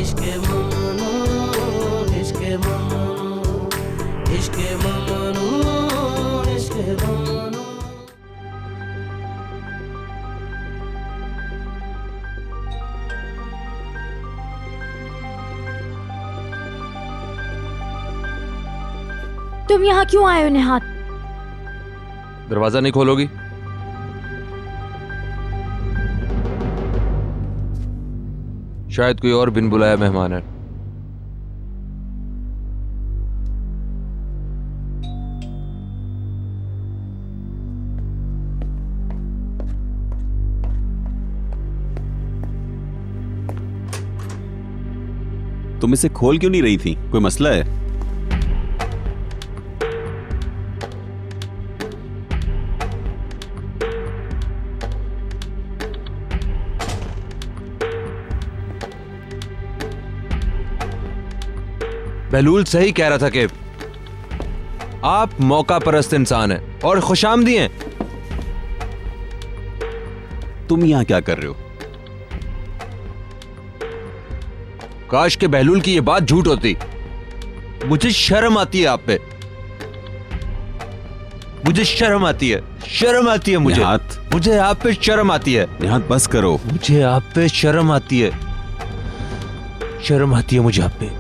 इश्क ममनू, इश्क ममनू, इश्क ममनू, इश्क ममनू। तुम यहाँ क्यों आए हो निहात? दरवाजा नहीं खोलोगी? शायद कोई और बिन बुलाया मेहमान है। तुम इसे खोल क्यों नहीं रही थी? कोई मसला है? बहलूल सही कह रहा था कि आप मौका परस्त इंसान हैं और खुशामदी हैं। तुम यहां क्या कर रहे हो? काश के बहलूल की ये बात झूठ होती। मुझे शर्म आती है आप पे, मुझे शर्म आती है, शर्म आती है मुझे। निहात, मुझे आप पे शर्म आती है। निहात बस करो। मुझे आप पे शर्म आती है, शर्म आती है मुझे आप पे।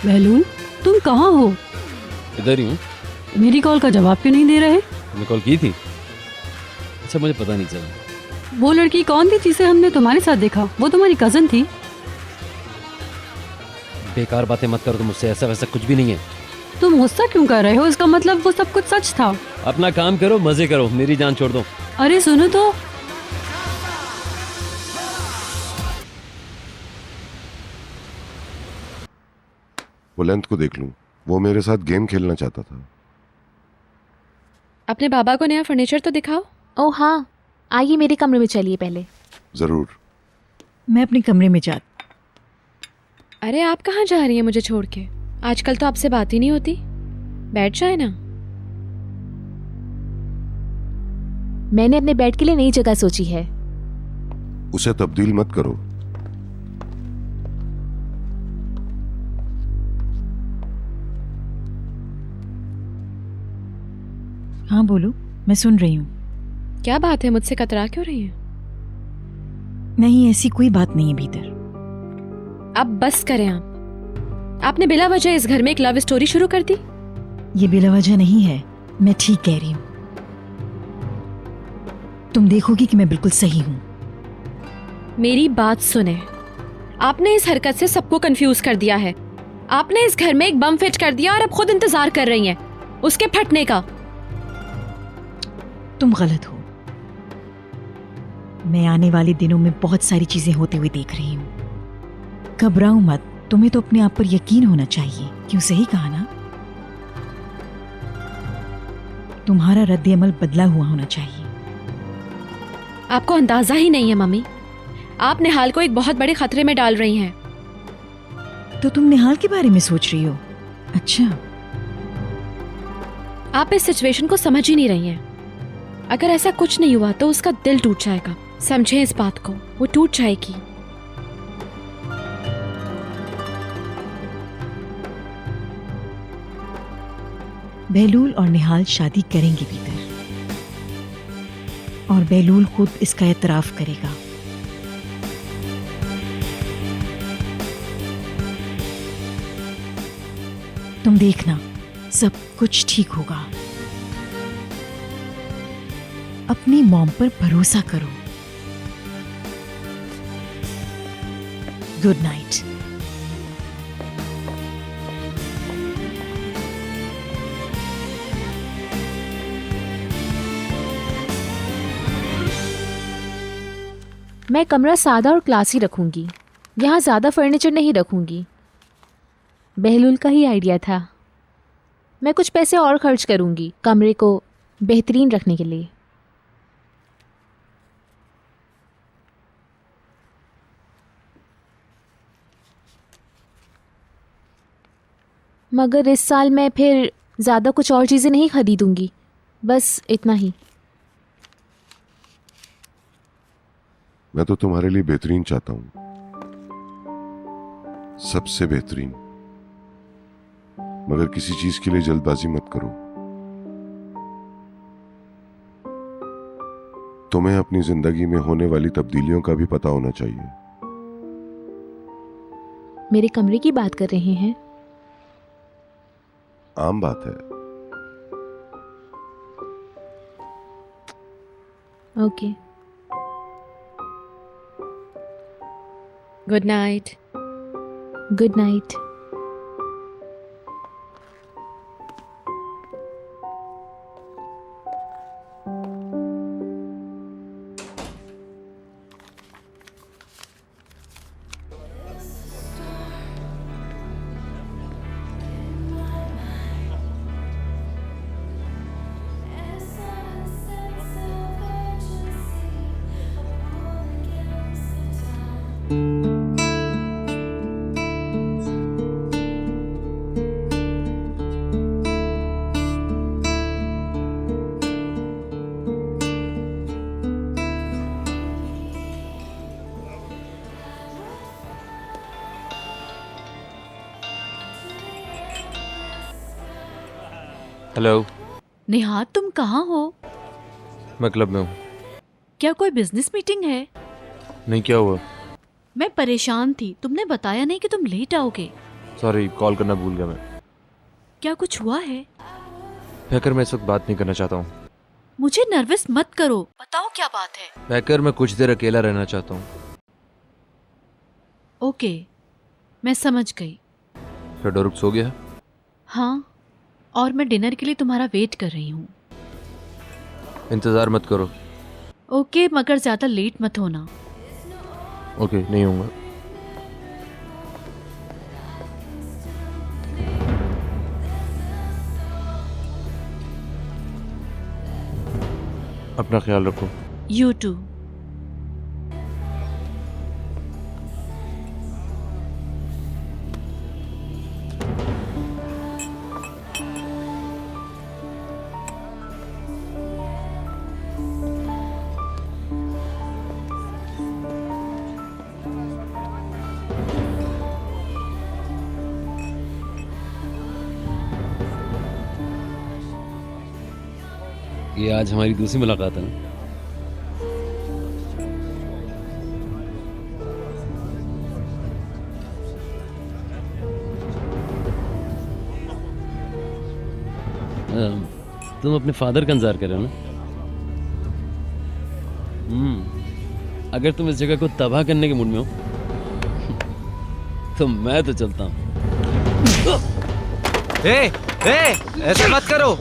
बहलूल, तुम कहाँ हो? इधर ही हूँ। मेरी कॉल का जवाब क्यों नहीं दे रहे? तुमने कॉल की थी? अच्छा, मुझे पता नहीं चला। वो लड़की कौन थी जिसे हमने तुम्हारे साथ देखा? वो तुम्हारी कजन थी। बेकार बातें मत करो, तुम मुझसे ऐसा वैसा कुछ भी नहीं है। तुम गुस्सा क्यों कर रहे हो? इसका मतलब वो सब कुछ सच था। अपना काम करो, मजे करो, मेरी जान छोड़ दो। अरे सुनो तो। वो लेंथ को देख लूं, वो मेरे साथ गेम खेलना चाहता था। अपने बाबा को नया फर्नीचर तो दिखाओ। ओह हाँ, आइए मेरे कमरे में चलिए पहले। जरूर। मैं अपने कमरे में जा। अरे आप कहाँ जा रही हैं मुझे छोड़ के? आजकल तो आपसे बात ही नहीं होती। बैठ जाए ना। मैंने अपने बेड के लिए नई जगह सोची है। उसे तब्दील मत करो। हाँ बोलो, मैं सुन रही हूँ। क्या बात है, मुझसे कतरा क्यों रही हैं? नहीं, ऐसी कोई बात नहीं है भीतर। अब बस करें आप। आपने बिला वजह इस घर में एक लव स्टोरी शुरू कर दी। ये बिलावजह नहीं है, मैं ठीक कह रही हूँ। तुम देखोगी कि मैं बिल्कुल सही हूँ। मेरी बात सुने, आपने इस हरकत से सबको कंफ्यूज कर दिया है। आपने इस घर में एक बम फिट कर दिया और अब खुद इंतजार कर रही हैं उसके फटने का। तुम गलत हो। मैं आने वाले दिनों में बहुत सारी चीजें होते हुए देख रही हूँ। घबराओ मत, तुम्हें तो अपने आप पर यकीन होना चाहिए। क्यों, सही कहा ना? तुम्हारा रद्द अमल बदला हुआ होना चाहिए। आपको अंदाजा ही नहीं है मम्मी, आप निहाल को एक बहुत बड़े खतरे में डाल रही हैं। तो तुम निहाल के बारे में सोच रही हो? अच्छा, आप इस सिचुएशन को समझ ही नहीं रही हैं। अगर ऐसा कुछ नहीं हुआ तो उसका दिल टूट जाएगा। समझें इस बात को, वो टूट जाएगी। बहलूल और निहाल शादी करेंगे भीतर, और बहलूल खुद इसका एतराफ करेगा। तुम देखना, सब कुछ ठीक होगा। अपनी मॉम पर भरोसा करो। Good night. मैं कमरा सादा और क्लासी रखूंगी। यहाँ ज़्यादा फर्नीचर नहीं रखूंगी। बहलूल का ही आइडिया था। मैं कुछ पैसे और खर्च करूंगी कमरे को बेहतरीन रखने के लिए। मगर इस साल मैं फिर ज़्यादा कुछ और चीज़ें नहीं खरीदूंगी, बस इतना ही। मैं तो तुम्हारे लिए बेहतरीन चाहता हूं, सबसे बेहतरीन। मगर किसी चीज के लिए जल्दबाजी मत करो। तुम्हें अपनी जिंदगी में होने वाली तब्दीलियों का भी पता होना चाहिए। मेरे कमरे की बात कर रहे हैं? आम बात है। Okay. Good night. Good night. Hello. Nihal, तुम कहाँ हो? मैं क्लब में हूँ। क्या कोई बिजनेस मीटिंग है? नहीं, क्या हुआ? मैं परेशान थी, तुमने बताया नहीं कि तुम लेट आओगे। सॉरी, कॉल करना भूल गया मैं। क्या कुछ हुआ है? बैकर, मैं इस वक्त बात नहीं करना चाहता हूँ। मुझे नर्वस मत करो, बताओ क्या बात है। बैकर, मैं कुछ देर अकेला रहना चाहता हूँ। ओके, मैं समझ गई। फिर डोरुक सो गया? हाँ, और मैं डिनर के लिए तुम्हारा वेट कर रही हूँ। इंतज़ार मत करो। ओके, मगर ज्यादा लेट मत होना। ओके, नहीं होऊंगा। अपना ख्याल रखो। You too. ये आज हमारी दूसरी मुलाकात है ना? तुम अपने फादर का इंतजार कर रहे हो ना? अगर तुम इस जगह को तबाह करने के मूड में हो तो मैं तो चलता हूँ। ऐसा मत करो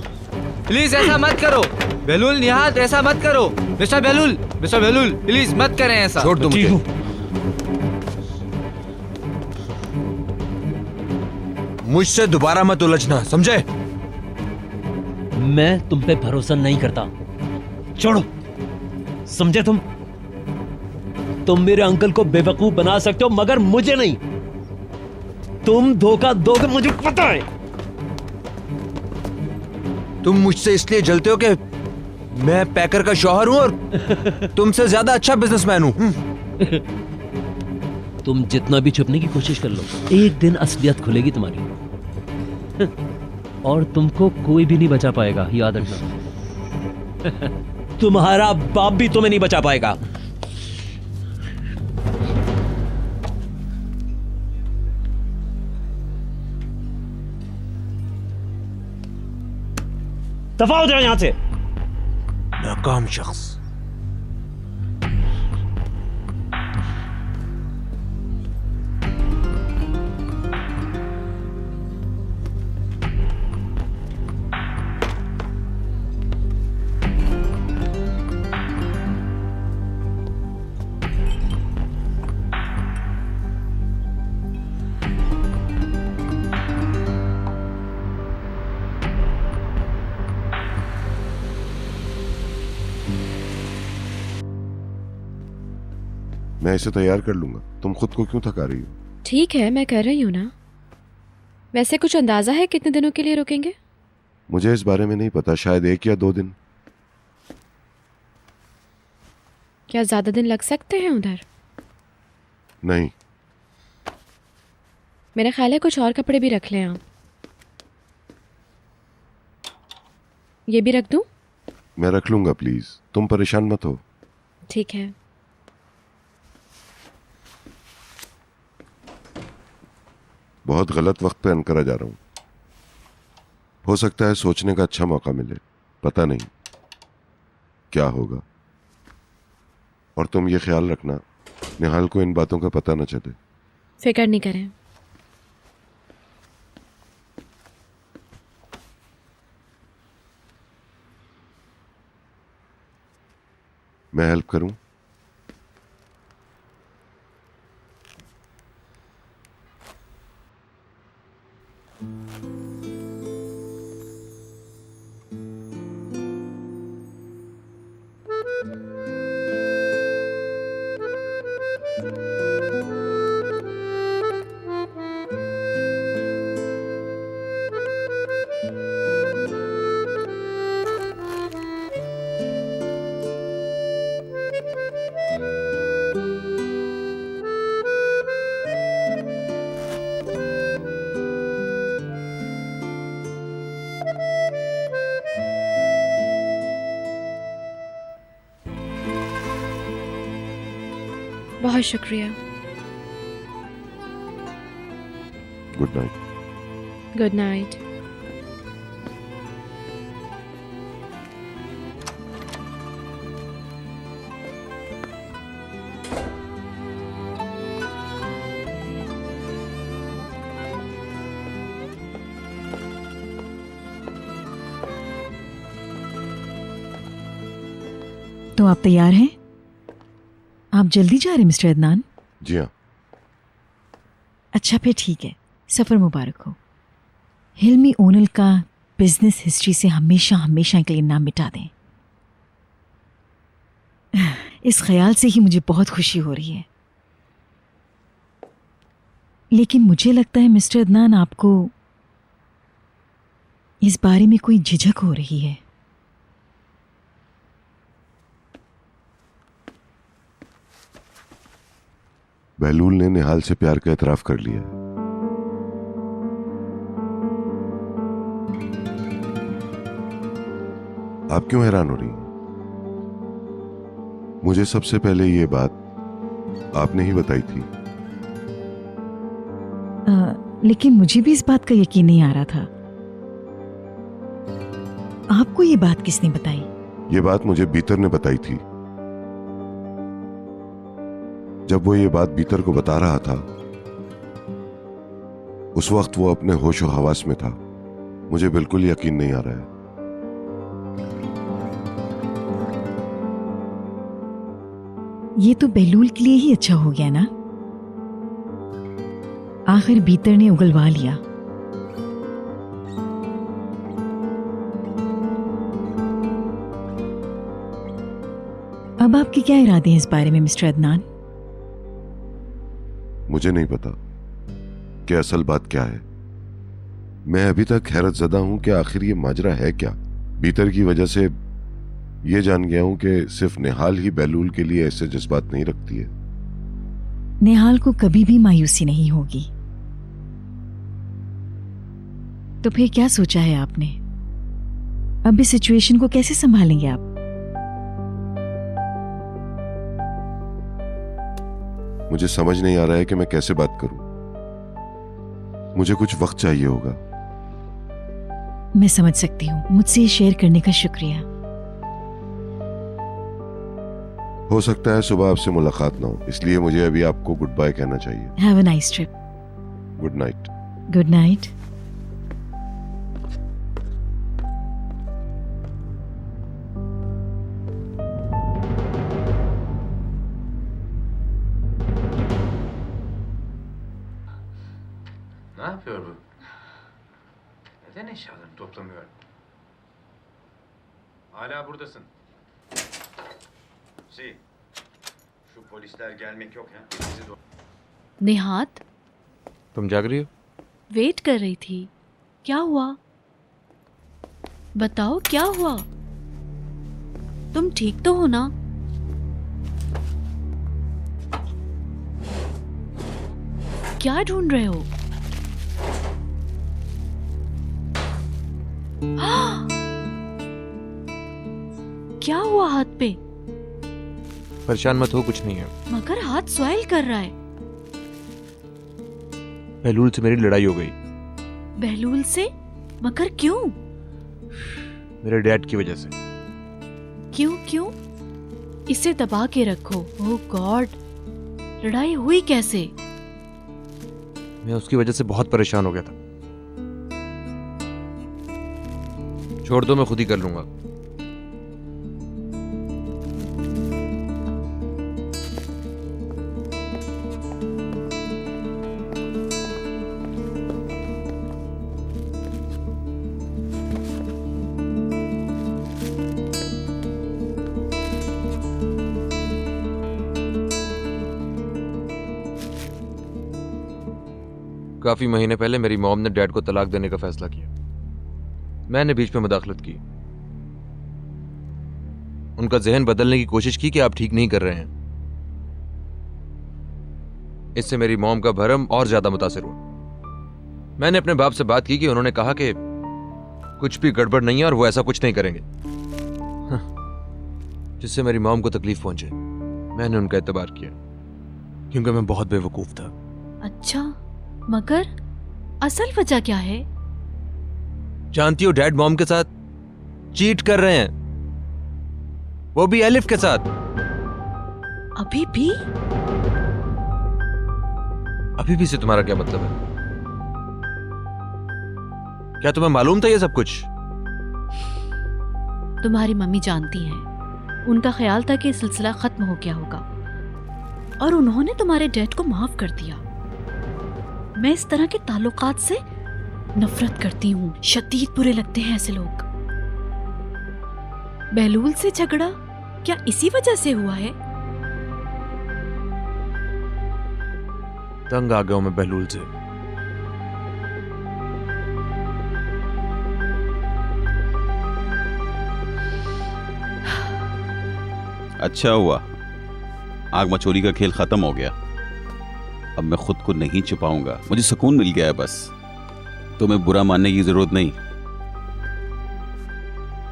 प्लीज, ऐसा मत करो। बेलूल, निहाल, ऐसा मत करो। मिस्टर बेलूल, प्लीज मत करें ऐसा। छोड़ दो मुझे। मुझसे दोबारा मत उलझना, समझे? मैं तुम पे भरोसा नहीं करता, छोड़ो, समझे तुम? तुम मेरे अंकल को बेवकूफ बना सकते हो मगर मुझे नहीं। तुम धोखा दोगे मुझे पता है। तुम मुझसे इसलिए जलते हो कि मैं पैकर का शौहर हूं और तुमसे ज्यादा अच्छा बिजनेसमैन हूं। तुम जितना भी छुपने की कोशिश कर लो, एक दिन असलियत खुलेगी तुम्हारी और तुमको कोई भी नहीं बचा पाएगा, याद रखना। तुम्हारा बाप भी तुम्हें नहीं बचा पाएगा। दफा हो जाओ यहां से। नाकाम शख्स। मैं इसे तैयार कर लूंगा, तुम खुद को क्यों थका रही हो? ठीक है, मैं कर रही हूँ ना। वैसे कुछ अंदाजा है कितने दिनों के लिए रुकेंगे? मुझे इस बारे में नहीं पता, शायद 1 या 2 दिन। क्या ज्यादा दिन लग सकते हैं उधर? नहीं। मेरा ख्याल है कुछ और कपड़े भी रख लें आप। ये भी रख दूं? मैं रख लूंगा, प्लीज तुम परेशान मत हो। ठीक है। बहुत गलत वक्त पे अनकरा जा रहा हूं। हो सकता है सोचने का अच्छा मौका मिले, पता नहीं क्या होगा। और तुम ये ख्याल रखना निहाल को इन बातों का पता न चले। फिक्र नहीं करें। मैं हेल्प करूं? बहुत शुक्रिया। Good night. Good night. तो आप तैयार हैं? आप जल्दी जा रहे हैं मिस्टर अदनान? जी हाँ। अच्छा फिर ठीक है, सफ़र मुबारक हो। हिल्मी ओनल का बिजनेस हिस्ट्री से हमेशा हमेशा के लिए नाम मिटा दें। इस ख्याल से ही मुझे बहुत खुशी हो रही है। लेकिन मुझे लगता है मिस्टर अदनान आपको इस बारे में कोई झिझक हो रही है। बहलूल ने निहाल से प्यार का एतराफ कर लिया। आप क्यों हैरान हो रही हैं? मुझे सबसे पहले ये बात आपने ही बताई थी। लेकिन मुझे भी इस बात का यकीन नहीं आ रहा था। आपको ये बात किसने बताई? ये बात मुझे बीतर ने बताई थी। जब वो ये बात बीतर को बता रहा था उस वक्त वो अपने होशो हवास में था। मुझे बिल्कुल यकीन नहीं आ रहा है। ये तो बहलूल के लिए ही अच्छा हो गया ना। आखिर बीतर ने उगलवा लिया। अब आपके क्या इरादे हैं इस बारे में मिस्टर अदनान? मुझे नहीं पता कि असल बात क्या है। मैं अभी तक हैरत ज़दा हूं कि आखिर ये माजरा है क्या। भीतर की वजह से ये जान गया हूं कि सिर्फ निहाल ही बहलूल के लिए ऐसे जज्बात नहीं रखती है। निहाल को कभी भी मायूसी नहीं होगी। तो फिर क्या सोचा है आपने? अब इस सिचुएशन को कैसे संभालेंगे आप? मुझे समझ नहीं आ रहा है कि मैं कैसे बात करूं। मुझे कुछ वक्त चाहिए होगा। मैं समझ सकती हूँ। मुझसे शेयर करने का शुक्रिया। हो सकता है सुबह आपसे मुलाकात ना हो, इसलिए मुझे अभी आपको गुड बाय कहना चाहिए। Have a nice trip. Good night. Good night. Ne yapıyor bu? Neden eşyalarını toplamıyor? Hala buradasın. Şu polisler gelmek yok ya. Bizi निहात तुम जाग रही हो? वेट कर रही थी। क्या हुआ? बताओ क्या हुआ? तुम ठीक तो हो ना? क्या ढूंढ रहे हो? क्या हुआ हाथ पे? परेशान मत हो, कुछ नहीं है। मगर हाथ स्वेल कर रहा है। बहलूल से मेरी लड़ाई हो गई। बहलूल से? मगर क्यों? मेरे डैड की वजह से। क्यों क्यों? इसे दबा के रखो। ओह गॉड, लड़ाई हुई कैसे? मैं उसकी वजह से बहुत परेशान हो गया था। छोड़ दो, मैं खुद ही कर लूंगा। काफी महीने पहले मेरी मॉम ने डैड को तलाक देने का फैसला किया। मैंने बीच में मदाखलत की। उनका जहन बदलने की कोशिश की कि आप ठीक नहीं कर रहे हैं। इससे मेरी मॉम का भरम और ज्यादा मुतासिर हुआ। मैंने अपने बाप से बात की कि उन्होंने कहा कि कुछ भी गड़बड़ नहीं है और वो ऐसा कुछ नहीं करेंगे, जिससे मेरी मॉम को तकलीफ पहुंचे। मैंने उनका एतबार किया क्योंकि मैं बहुत बेवकूफ था। अच्छा, मगर असल वजह क्या है? जानती हो, डैड मॉम के साथ चीट कर रहे हैं, वो भी एलिफ के साथ। अभी भी? अभी भी से तुम्हारा क्या मतलब है? क्या तुम्हें मालूम था ये सब कुछ? तुम्हारी मम्मी जानती हैं। उनका ख्याल था कि ये सिलसिला खत्म हो गया होगा और उन्होंने तुम्हारे डैड को माफ कर दिया। मैं इस तरह के ताल्लुकात से नफरत करती हूँ। शदीद बुरे लगते हैं ऐसे लोग। बहलूल से झगड़ा क्या इसी वजह से हुआ है? तंग आ गया हूं मैं बहलूल से। अच्छा हुआ आग मचोरी का खेल खत्म हो गया। अब मैं खुद को नहीं छुपाऊंगा। मुझे सुकून मिल गया है बस। तुम्हें बुरा मानने की जरूरत नहीं।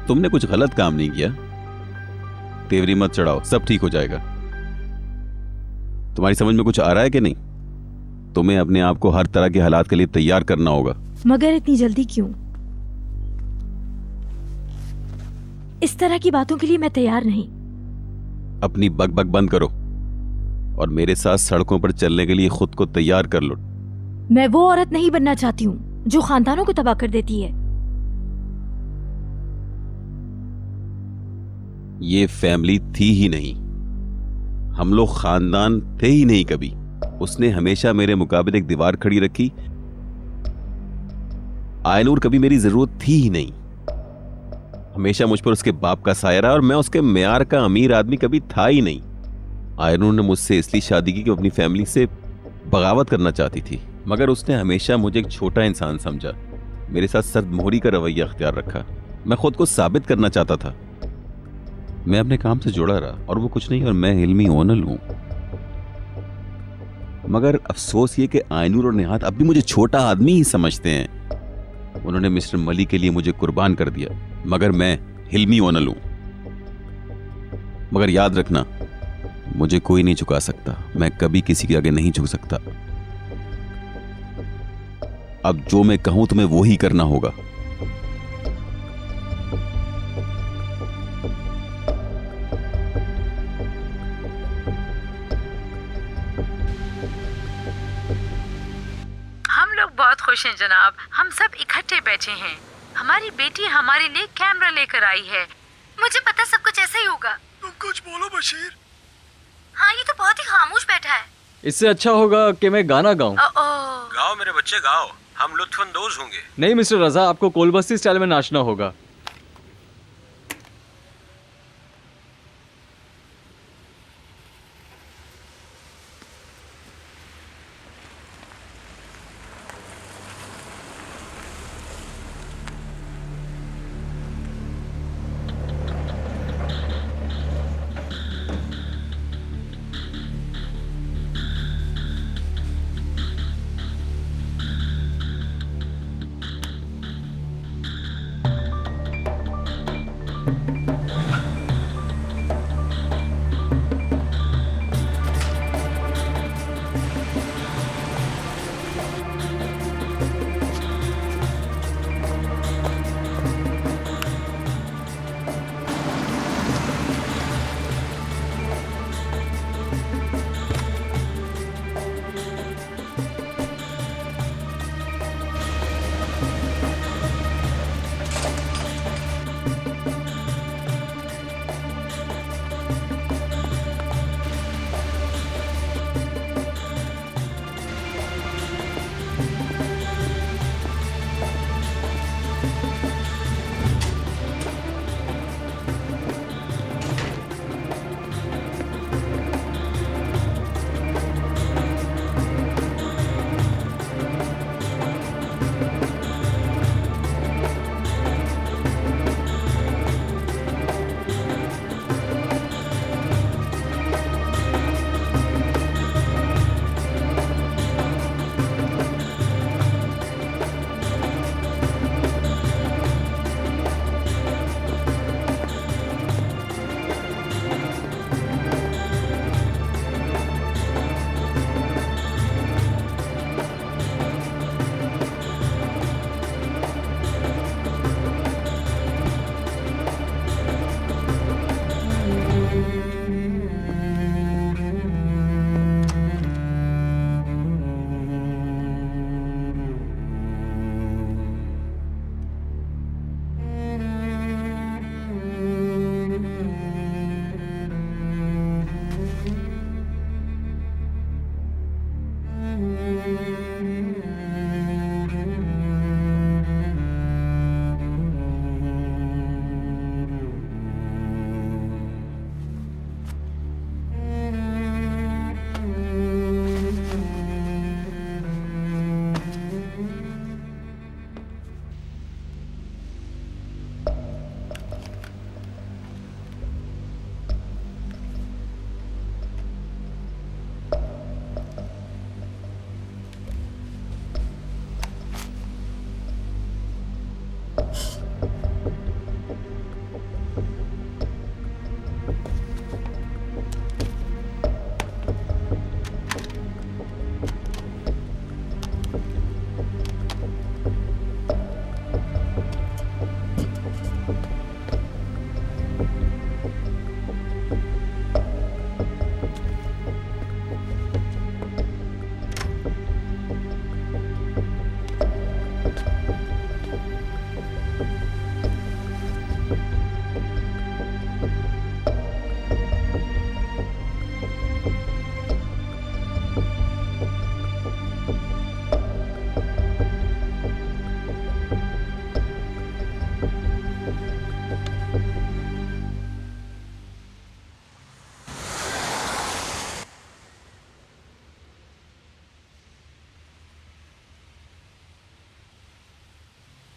तुमने कुछ गलत काम नहीं किया। तेवरी मत चढ़ाओ, सब ठीक हो जाएगा। तुम्हारी समझ में कुछ आ रहा है कि नहीं? तुम्हें अपने आप को हर तरह के हालात के लिए तैयार करना होगा। मगर इतनी जल्दी क्यों? इस तरह की बातों के लिए मैं तैयार नहीं। अपनी बकबक बंद करो और मेरे साथ सड़कों पर चलने के लिए खुद को तैयार कर लो। मैं वो औरत नहीं बनना चाहती हूँ जो खानदानों को तबाह कर देती है। ये फैमिली थी ही नहीं। हम लोग खानदान थे ही नहीं कभी। उसने हमेशा मेरे मुकाबले एक दीवार खड़ी रखी। आयनूर कभी मेरी जरूरत थी ही नहीं। हमेशा मुझ पर उसके बाप का साया रहा और मैं उसके मेयार का अमीर आदमी कभी था ही नहीं। आयनूर ने मुझसे इसलिए शादी की कि अपनी फैमिली से बगावत करना चाहती थी, मगर उसने हमेशा मुझे एक छोटा इंसान समझा, मेरे साथ सर्द मोहरी का रवैया अख्तियार रखा। मैं खुद को साबित करना चाहता था। मैं अपने काम से जुड़ा रहा और वो कुछ नहीं, और मैं हिल्मी ओनल हूं। मगर अफसोस ये कि आयनूर और निहात अब भी मुझे छोटा आदमी ही समझते हैं। उन्होंने मिस्टर मली के लिए मुझे कुर्बान कर दिया, मगर मैं हिल्मी ओनल हूं। मगर याद रखना, मुझे कोई नहीं झुका सकता। मैं कभी किसी के आगे नहीं झुक सकता। अब जो मैं कहूं तुम्हें वो ही करना होगा। हम लोग बहुत खुश हैं जनाब। हम सब इकट्ठे बैठे हैं। हमारी बेटी हमारे लिए कैमरा लेकर आई है। मुझे पता सब कुछ ऐसा ही होगा। तुम कुछ बोलो बशीर। हाँ, ये तो बहुत ही खामोश बैठा है। इससे अच्छा होगा कि मैं गाना गाऊं। गाओ मेरे बच्चे गाओ, हम लुत्फानंदोज होंगे। नहीं मिस्टर रजा, आपको कोलबस्ती स्टाइल में नाचना होगा।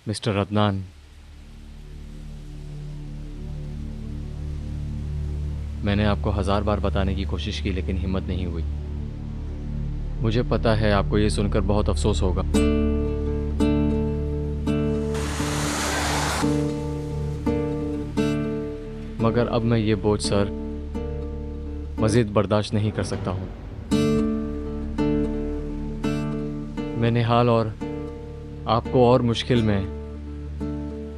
मिस्टर अदनान, मैंने आपको 1000 बार बताने की कोशिश की लेकिन हिम्मत नहीं हुई। मुझे पता है आपको ये सुनकर बहुत अफसोस होगा, मगर अब मैं ये बोझ सर मजीद बर्दाश्त नहीं कर सकता हूँ। मैं निहाल और आपको और मुश्किल में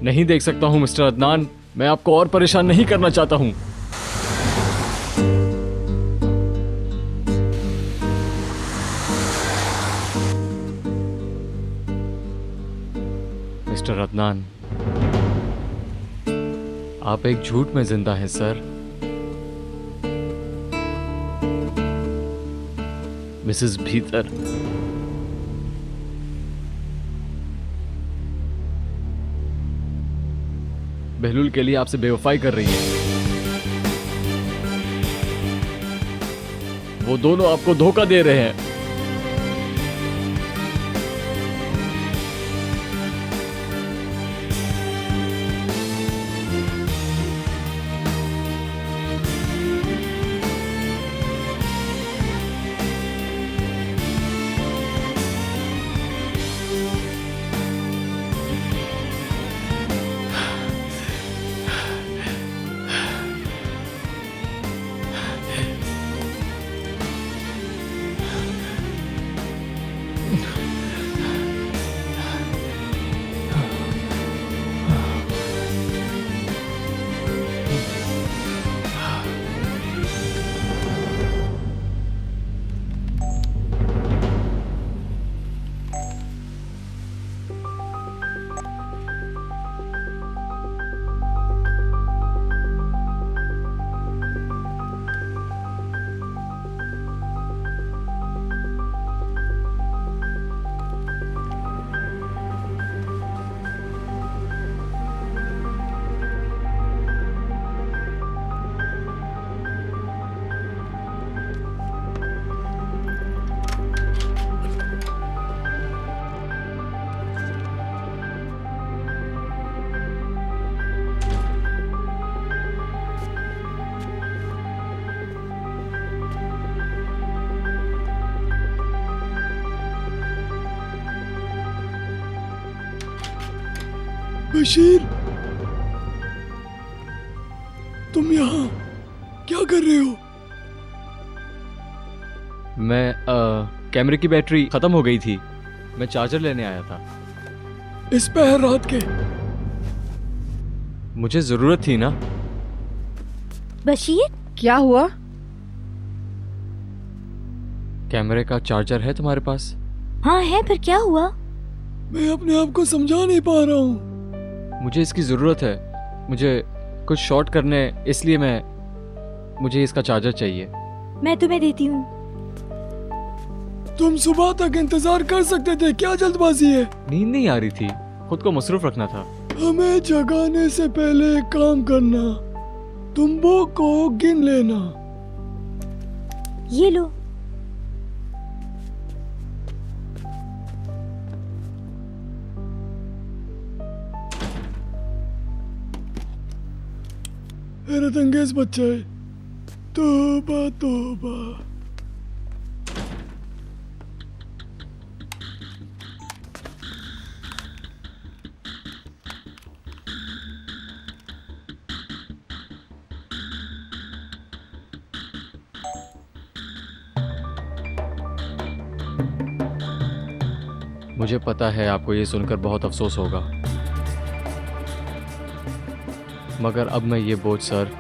नहीं देख सकता हूँ मिस्टर अदनान। मैं आपको और परेशान नहीं करना चाहता हूँ। मिस्टर अदनान, आप एक झूठ में जिंदा हैं सर। मिसेस भीतर, बहलूल के लिए आपसे बेवफाई कर रही है। वो दोनों आपको धोखा दे रहे हैं। बशीर, तुम यहाँ क्या कर रहे हो? मैं कैमरे की बैटरी खत्म हो गई थी, मैं चार्जर लेने आया था। इस पहर रात के? मुझे जरूरत थी ना। बशीर, क्या हुआ? कैमरे का चार्जर है तुम्हारे पास? हाँ है, फिर क्या हुआ? मैं अपने आप को समझा नहीं पा रहा हूँ। मुझे इसकी जरूरत है, मुझे कुछ शॉर्ट करने, इसलिए मुझे इसका चार्जर चाहिए। मैं तुम्हें देती हूँ। तुम सुबह तक इंतजार कर सकते थे, क्या जल्दबाजी है? नींद नहीं आ रही थी, खुद को मसरूफ रखना था। हमें जगाने से पहले एक काम करना, तुम्बों को गिन लेना। ये लो। हैरत अंगेज बच्चा है। तौबा तौबा। मुझे पता है आपको ये सुनकर बहुत अफसोस होगा, मगर अब मैं ये बोझ सर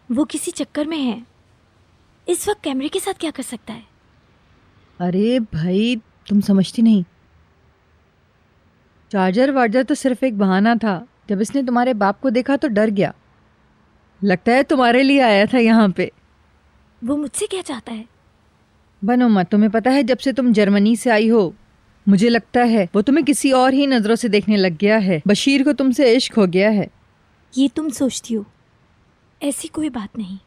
वो किसी चक्कर में है। इस वक्त कैमरे के साथ क्या कर सकता है? अरे भाई, तुम समझती नहीं। चार्जर वार्जर तो सिर्फ एक बहाना था। जब इसने तुम्हारे बाप को देखा तो डर गया। लगता है तुम्हारे लिए आया था यहाँ पे। वो मुझसे क्या चाहता है? बनो मत, तुम्हें पता है जब से तुम जर्मनी से आई हो मुझे लगता है वो तुम्हें किसी और ही नजरों से देखने लग गया है। बशीर को तुमसे इश्क हो गया है। ये तुम सोचती हो, ऐसी कोई बात नहीं।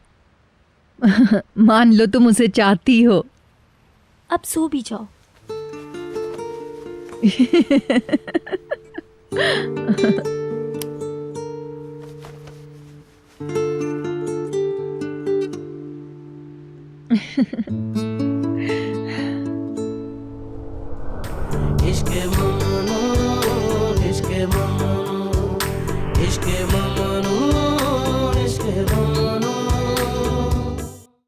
मान लो तुम उसे चाहती हो। अब सो भी जाओ।